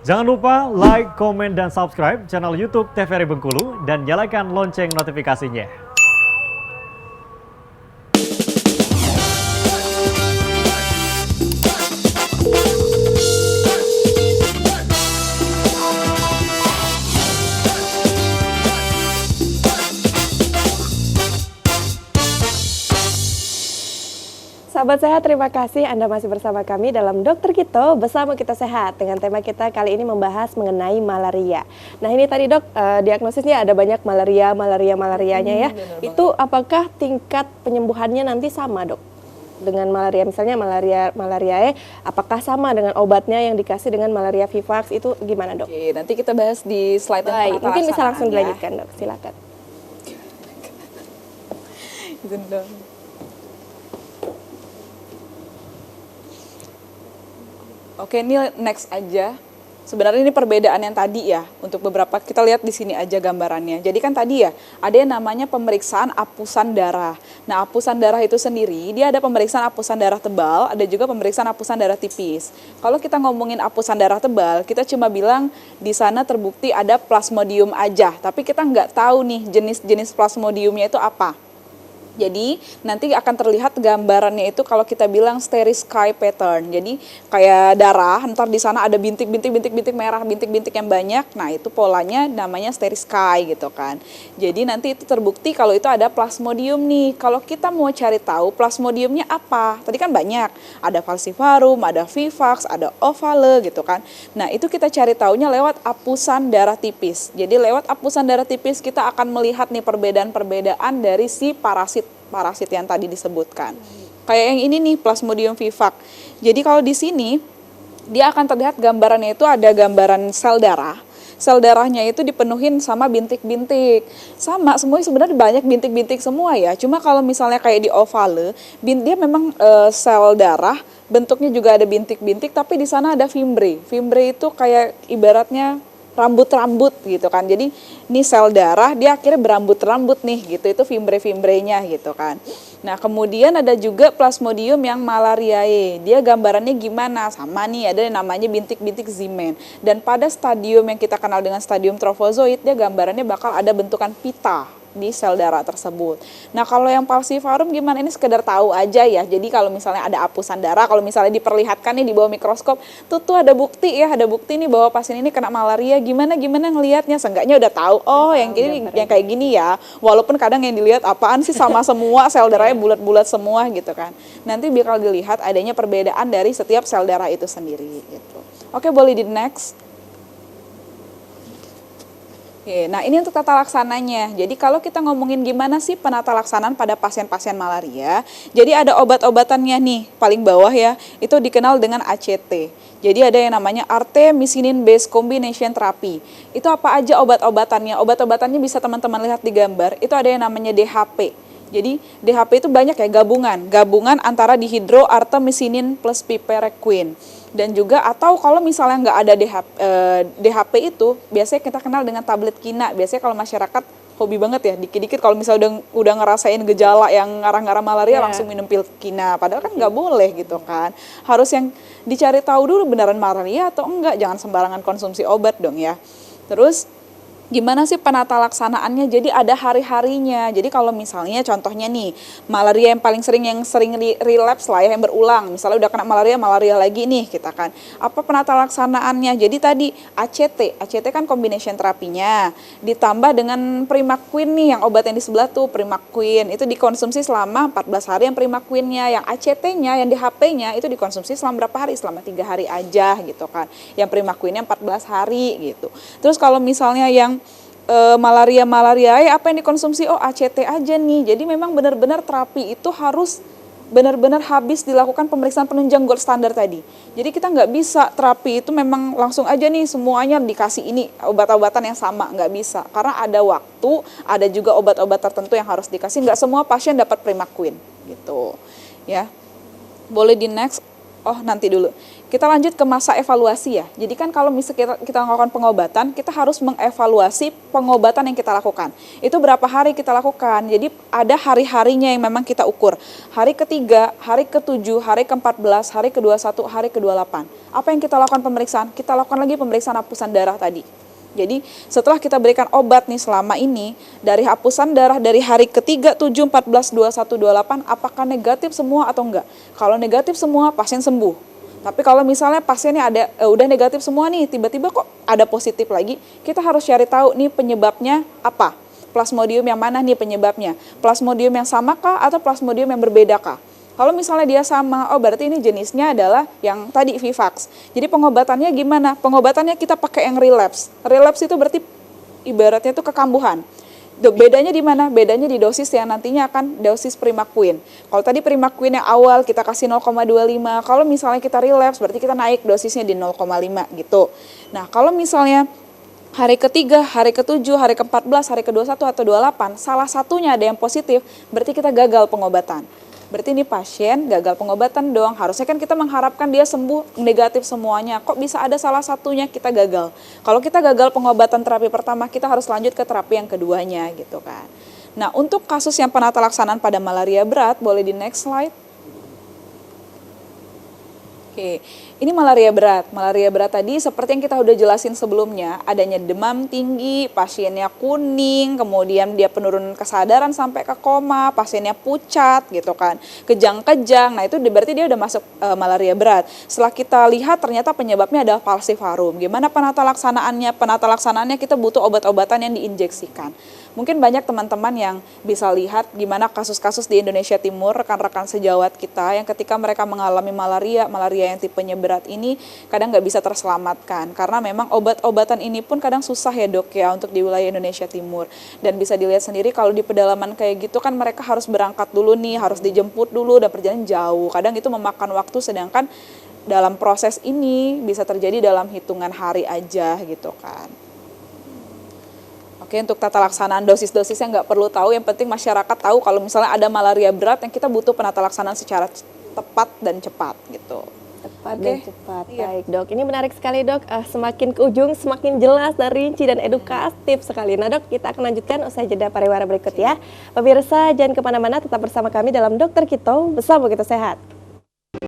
Jangan lupa like, komen, dan subscribe channel YouTube TVRI Bengkulu dan nyalakan lonceng notifikasinya. Sahabat sehat, terima kasih Anda masih bersama kami dalam Dokter Kito Bersama Kita Sehat. Dengan tema kita kali ini membahas mengenai malaria. Nah ini tadi dok, diagnosisnya ada banyak malarianya ya. Itu apakah tingkat penyembuhannya nanti sama dok? Dengan malaria, misalnya malariae, apakah sama dengan obatnya yang dikasih dengan malaria vivax itu gimana dok? Oke, nanti kita bahas di slide Baik, mungkin bisa langsung ya. dilanjutkan dok, silakan. Izin dong. Oke, ini next aja. Sebenarnya ini perbedaan yang tadi ya. Untuk beberapa kita lihat di sini aja gambarannya. Jadi kan tadi ya, ada yang namanya pemeriksaan apusan darah. Nah, apusan darah itu sendiri, dia ada pemeriksaan apusan darah tebal, ada juga pemeriksaan apusan darah tipis. Kalau kita ngomongin apusan darah tebal, kita cuma bilang di sana terbukti ada plasmodium aja. Tapi kita nggak tahu nih jenis-jenis plasmodiumnya itu apa. Jadi nanti akan terlihat gambarannya itu kalau kita bilang Steri-Sky pattern. Jadi kayak darah, ntar di sana ada bintik-bintik merah, bintik-bintik yang banyak. Nah itu polanya namanya Steri-Sky gitu kan. Jadi nanti itu terbukti kalau itu ada plasmodium nih. Kalau kita mau cari tahu plasmodiumnya apa, tadi kan banyak. Ada falciparum, ada vivax, ada ovale gitu kan. Nah itu kita cari taunya lewat apusan darah tipis. Jadi lewat apusan darah tipis kita akan melihat nih perbedaan-perbedaan dari si parasit yang tadi disebutkan. Kayak yang ini nih Plasmodium vivax. Jadi kalau di sini dia akan terlihat gambarannya itu ada gambaran sel darah. Sel darahnya itu dipenuhin sama bintik-bintik. Sama semuanya sebenarnya banyak bintik-bintik semua ya. Cuma kalau misalnya kayak di ovale, dia memang sel darah bentuknya juga ada bintik-bintik tapi di sana ada fimbre. Fimbre itu kayak ibaratnya rambut-rambut gitu kan. Jadi ini sel darah dia akhirnya berambut-rambut nih gitu. Itu fimbre-fimbrenya gitu kan. Nah, kemudian ada juga Plasmodium yang malariae. Dia gambarannya gimana? Sama nih ada yang namanya bintik-bintik Zeeman. Dan pada stadium yang kita kenal dengan stadium trofozoid, dia gambarannya bakal ada bentukan pita di sel darah tersebut. Nah, kalau yang falciparum gimana? Ini sekedar tahu aja ya. Jadi kalau misalnya ada apusan darah, kalau misalnya diperlihatkan nih di bawah mikroskop, tuh ada bukti ya, ada bukti nih bahwa pasien ini kena malaria. Gimana ngelihatnya? Seenggaknya udah tahu. Oh, yang gini yang kayak gini ya. Walaupun kadang yang dilihat apaan sih sama semua, sel darahnya bulat-bulat semua gitu kan. Nanti bakal dilihat adanya perbedaan dari setiap sel darah itu sendiri gitu. Oke, boleh di next. Oke, nah ini untuk tata laksananya. Jadi kalau kita ngomongin gimana sih penata laksanaan pada pasien-pasien malaria, jadi ada obat-obatannya nih, paling bawah ya, itu dikenal dengan ACT. Jadi ada yang namanya artemisinin based combination therapy. Itu apa aja obat-obatannya? Obat-obatannya bisa teman-teman lihat di gambar, itu ada yang namanya DHP. Jadi DHP itu banyak ya, gabungan antara dihidroartemisinin plus piperequine. Dan juga atau kalau misalnya nggak ada DHP itu biasanya kita kenal dengan tablet kina. Biasanya kalau masyarakat hobi banget ya dikit-dikit kalau misalnya udah ngerasain gejala yang ngarah-ngarah malaria langsung minum pil kina. Padahal kan nggak boleh gitu kan. Harus yang dicari tahu dulu beneran malaria atau enggak. Jangan sembarangan konsumsi obat dong ya. Terus gimana sih penata laksanaannya? Jadi ada hari-harinya. Jadi kalau misalnya contohnya nih, malaria yang sering relapse lah ya, yang berulang. Misalnya udah kena malaria lagi nih kita kan. Apa penata laksanaannya? Jadi tadi ACT kan combination terapinya. Ditambah dengan Primaquine nih, yang obat yang di sebelah tuh Primaquine. Itu dikonsumsi selama 14 hari yang Primaquine-nya. Yang ACT-nya, yang DHP-nya itu dikonsumsi selama berapa hari? Selama 3 hari aja gitu kan. Yang Primaquine-nya 14 hari gitu. Terus kalau misalnya yang malaria apa yang dikonsumsi? Oh, ACT aja nih. Jadi memang benar-benar terapi itu harus benar-benar habis dilakukan pemeriksaan penunjang gold standar tadi. Jadi kita nggak bisa terapi itu memang langsung aja nih semuanya dikasih ini obat-obatan yang sama, nggak bisa. Karena ada waktu, ada juga obat-obat tertentu yang harus dikasih. Nggak semua pasien dapat Primaquine gitu. Ya, boleh di next. Oh, nanti dulu. Kita lanjut ke masa evaluasi ya. Jadi kan kalau misalnya kita melakukan pengobatan, kita harus mengevaluasi pengobatan yang kita lakukan. Itu berapa hari kita lakukan. Jadi ada hari-harinya yang memang kita ukur. Hari ke-3, hari ke-7, hari ke-14, hari ke-21, hari ke-28. Apa yang kita lakukan pemeriksaan? Kita lakukan lagi pemeriksaan hapusan darah tadi. Jadi setelah kita berikan obat nih selama ini, dari hapusan darah dari hari ke-3, 7, 14, 21, 28, apakah negatif semua atau enggak? Kalau negatif semua, pasien sembuh. Tapi kalau misalnya pasiennya udah negatif semua nih, tiba-tiba kok ada positif lagi, kita harus cari tahu nih penyebabnya apa? Plasmodium yang mana nih penyebabnya? Plasmodium yang sama kah atau plasmodium yang berbeda kah? Kalau misalnya dia sama, oh berarti ini jenisnya adalah yang tadi Vivax. Jadi pengobatannya gimana? Pengobatannya kita pakai yang relapse. Relapse itu berarti ibaratnya itu kekambuhan. Bedanya di mana? Bedanya di dosis yang nantinya akan dosis Primaquine. Kalau tadi Primaquine yang awal kita kasih 0,25, kalau misalnya kita relapse berarti kita naik dosisnya di 0,5 gitu. Nah, kalau misalnya hari ke-3, hari ke-7, hari ke-14, hari ke-21 atau 28, salah satunya ada yang positif, berarti kita gagal pengobatan. Berarti ini pasien gagal pengobatan dong. Harusnya kan kita mengharapkan dia sembuh negatif semuanya. Kok bisa ada salah satunya kita gagal? Kalau kita gagal pengobatan terapi pertama, kita harus lanjut ke terapi yang keduanya gitu kan. Nah, untuk kasus yang penata laksanaan pada malaria berat, boleh di next slide. Oke, ini malaria berat. Malaria berat tadi seperti yang kita udah jelasin sebelumnya, adanya demam tinggi, pasiennya kuning, kemudian dia penurunan kesadaran sampai ke koma, pasiennya pucat gitu kan, kejang-kejang. Nah, itu berarti dia udah masuk malaria berat. Setelah kita lihat ternyata penyebabnya adalah falciparum. Gimana penata laksanaannya? Penata laksanaannya kita butuh obat-obatan yang diinjeksikan. Mungkin banyak teman-teman yang bisa lihat gimana kasus-kasus di Indonesia Timur, rekan-rekan sejawat kita yang ketika mereka mengalami malaria yang tipenya berat ini kadang nggak bisa terselamatkan. Karena memang obat-obatan ini pun kadang susah ya dok ya untuk di wilayah Indonesia Timur. Dan bisa dilihat sendiri kalau di pedalaman kayak gitu kan mereka harus berangkat dulu nih, harus dijemput dulu dan perjalanan jauh. Kadang itu memakan waktu sedangkan dalam proses ini bisa terjadi dalam hitungan hari aja gitu kan. Oke, untuk tata laksanaan dosis-dosisnya nggak perlu tahu, yang penting masyarakat tahu kalau misalnya ada malaria berat yang kita butuh penata laksanaan secara tepat dan cepat gitu. Tepat dan cepat. Iya. Baik dok, ini menarik sekali dok. Semakin ke ujung semakin jelas dan rinci dan edukatif sekali. Nah dok, kita akan lanjutkan usai jeda pariwara berikut ya. Pemirsa jangan kemana-mana, tetap bersama kami dalam Dokter Kito, bersama kita sehat.